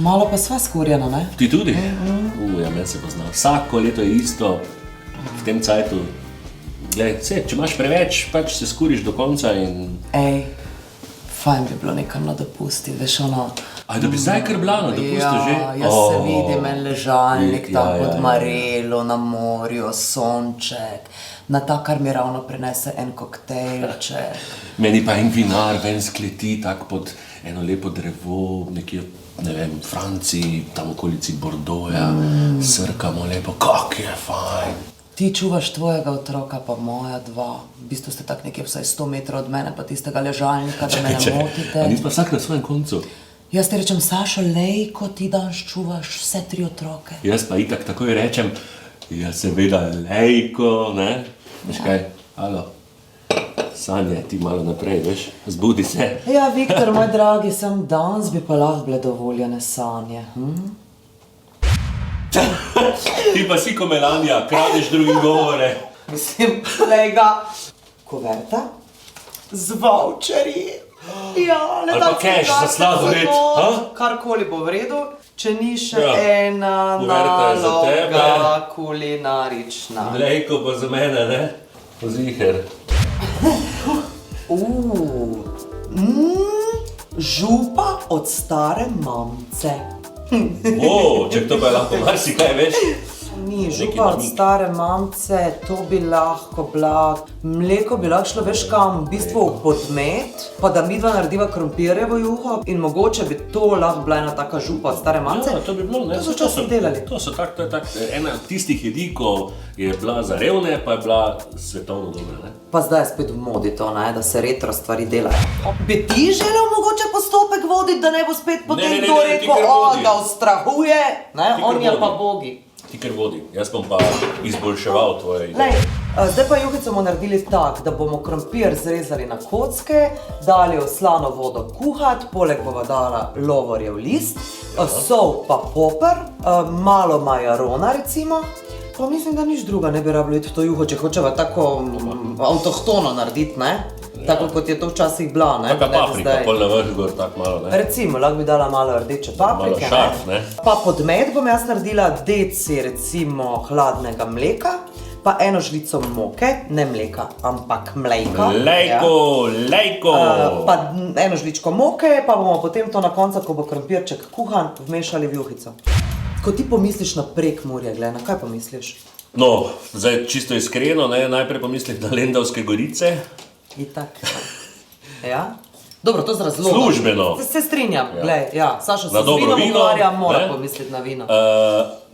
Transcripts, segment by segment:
Malo pa sva skurjena, ne? Ti tudi? Ja, meni se pozna. Vsako leto je isto v tem cajtu. Glej, če imaš preveč, pač se skuriš do konca in... Ej, fajn bi bilo nekam na dopusti, veš ono... A da bi zdaj kar bila na dopustu že? Ja, jaz se vidim en ležalnik tam pod Marelo, na morju, sonček, na ta, kar mi ravno prinese en koktejlček. Meni pa en vinar ven skleti tak pod eno lepo drevo, nekje, ne vem, v Franciji, tam okolici Bordeauxja, srkamo lepo, kak je fajn. Ti čuvaš tvojega otroka, pa moja dva. V bistvu ste tak nekje vsaj 100 metrov od mene, pa tistega ležalnika, da me ne motite. A nismo vsak na svojem koncu? Jaz ti rečem, Sašo, lejko, ti danes čuvaš vse 3 otroke. Jaz pa itak takoj rečem, ja seveda lejko, ne? Veš kaj, alo, Sanja, ti malo naprej, veš, zbudi se. Ja, Viktor, moj dragi, sem danes bi pa lahko bile dovoljene sanje. Ti pa si ko Melanija, kradeš drugim govore. Mislim, lega, kuverta z voucherji. Ja, ali pa cash za sladoled, karkoli bo v redu, če ni še ena naloga kulinarična. Lejko pa za mene, ne? Poziher. Župa od stare mamce. Če to pa je lahko marsikaj, veš? Ni, župa od stare mamce, to bi lahko bila, mleko bi lahko šlo, veš kam, v bistvu v podmet, pa da midva narediva krompirjevo juho in mogoče bi to lahko bila ena taka župa od stare mamce. Ja, to bi bilo, ne? To so včasih delali. To so ena od tistih jedi, ko je bila za revne, pa je bila svetovno dobra, ne? Pa zdaj je spet v modi to, ne, da se retro stvari delajo. Bi ti želel mogoče postopek voditi, da ne bo spet potem to rekel, ga ustrahuje, ne, on je pa bogi. Ti kar vodi, jaz bom pa izboljševal tvoje ideje. Lej, zdaj pa juhico bomo naredili tak, da bomo krompir zrezali na kocke, dali v slano vodo kuhat, poleg bova dala lovorjev list, sol pa poper, malo majarona recimo, pa mislim, da nič druga ne bi rabilo iti v to juho, če hočeva tako avtohtono narediti, ne? Tako kot je to včasih bila, ne? Taka paprika, pol na vrh gor, tako malo, ne? Recimo, lahko bi dala malo rdeče paprike, malo šarf, ne? Pa podmet bom jaz naredila deci, recimo, hladnega mleka, pa eno žlico moke, ne mleka, ampak mlejka. Lejko! Pa eno žličko moke, pa bomo potem to na koncu, ko bo krompirček kuhan, vmešali v juhico. Ko ti pomisliš na Prekmurje, glej, na kaj pomisliš? No, zdaj čisto iskreno, ne, najprej pomisliš na Lendavske gorice. Itak. Ja? Dobro, to z razlogom. Službeno. Se strinjam, glej, ja, Sašo se z vinom ukvarja, mora pomisliti na vino.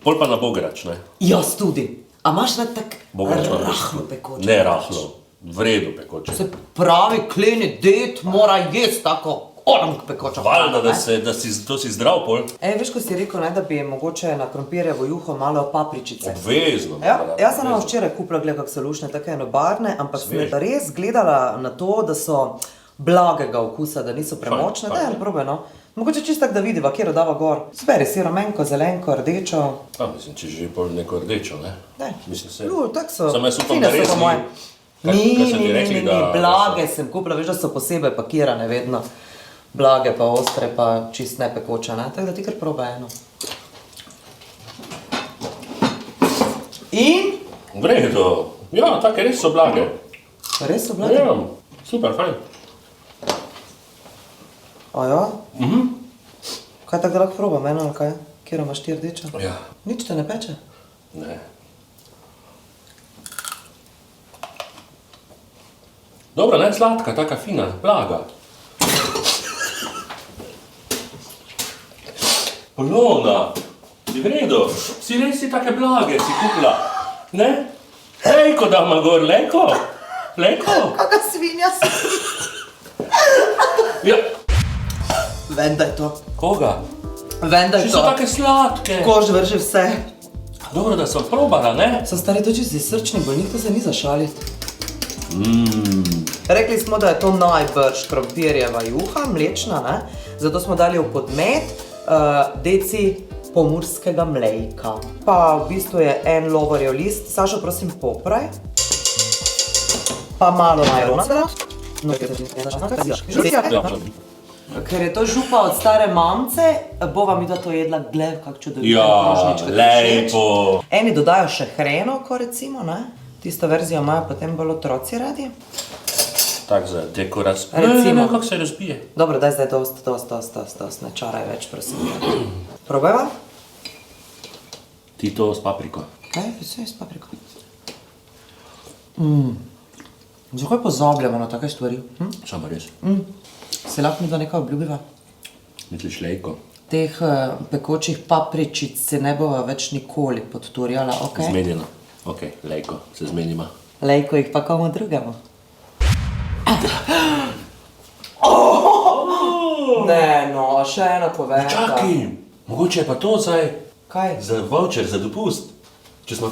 Pol pa na bograč, ne? Jaz tudi. A imaš ne tak rahlo pekoče? Ne rahlo, v redu pekoče. Se pravi, kleni ded mora jesti tako orang pekoča hrana, ne? Valjda, da si zdrav pol. Veš, ko si rekel, ne, da bi mogoče na krompirjevo juho malo papričice. Obvezno. Jaz sem včeraj kupila, gled, kak so lušne, take enobarvne, ampak sem res gledala na to, da so blagega okusa, da niso premočne. Daj, probaj, no. Mogoče čisto tako, da vidiva, kjer dava gor. Zberi si rumenko, zelenko, rdečo. Mislim, če že pol neko rdečo, ne? Mislim se. Tak so. Samo jaz upam, da res ni. Blage sem kupila, veš, da so posebej pakirane vedno. Blage pa ostre pa čist ne pekoče, ne? Tako da ti kar probaj eno. In? V redu. Ja, take res so blage. Res so blage? Ja, super, fajn. A ja? Kaj tako da lahko probam eno ali kaj? Kjero imaš ti rdečo? Ja. Nič te ne peče? Ne. Dobra, ne sladka, taka fina, blaga. Polona, si v redu, si res si take blage, si kupila, ne? Lejko dama gor, lejko, lejko. Kaka svinja si. Ja. Vem, da je to. Koga? Vem, da je to. Če so take sladke. Kož vrži vse. Dobro, da sem probala, ne? So stari, to če si srčni bolnik, to se ni zašaliti. Rekli smo, da je to najbrž krompirjeva juha, mlečna, ne? Zato smo dali v podmet deci pomurskega mlejka. Pa v bistvu je en lovorjev list. Sašo, prosim, popraj. Pa malo majarona. Ker je to župa od stare mamce, bova mi da to jedla, gled, kak čudovito Ja, krožničko. lepo. Eni dodajo še hrenovko, recimo, ne? Tisto verzijo imajo potem bolj otroci radi. Tak za dekoracijo. Recimo. Kako se razbije. Dobro, daj zdaj dost, ne čaraj več, prosim. Probajva? Ti to s papriko. Kaj, vse je s papriko. Zakaj pozabljamo na take stvari? Samo res. Se lahko mi da nekaj obljubiva? Misliš lejko? Teh pekočih papričic se ne bova več nikoli podturjala, okej? Zmenjeno. Ok, lejko, se zmenima. Lejko jih pa komu drugemu. Ne, no, še ena poveka. Čakaj, mogoče je pa to zdaj Kaj? za voucher, za dopust. Če smo...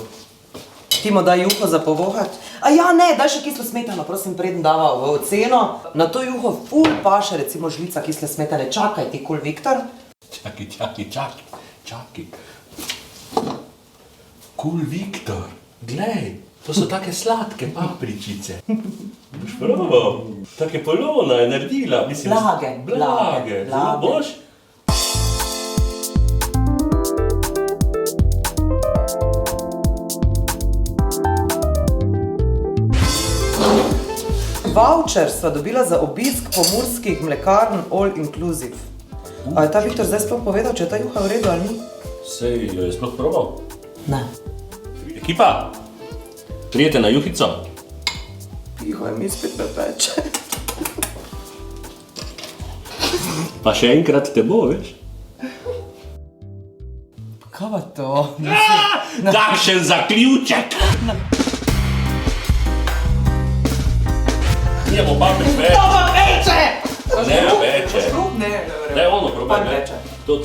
Ti mu daj juho za povohat. A ja, ne, daj še kislo smetano, prosim, preden dava v oceno. Na to juho ful paše, recimo žlica kisle smetane. Čakaj ti, Cool Viktor. Čakaj. Cool Viktor, glej, to so take sladke papričice. Boš probal? Take polona je naredila, mislim... Blage. Zelo boš? Voucher sva dobila za obisk pomurskih mlekarn All Inclusive. A je ta Viktor zdaj sploh povedal, če je ta juha v redu ali ni? Sej, jo je sploh probal? Ne. Ekipa, prijete na juhico? Piho je mi spet pepeče. Pa še enkrat te bo, veš? Kaj pa to? Kakšen zaključek! Nijemo paprič več. To pa peče! Ne, peče. Ne, Ne, ono probaj Pa več. peče. To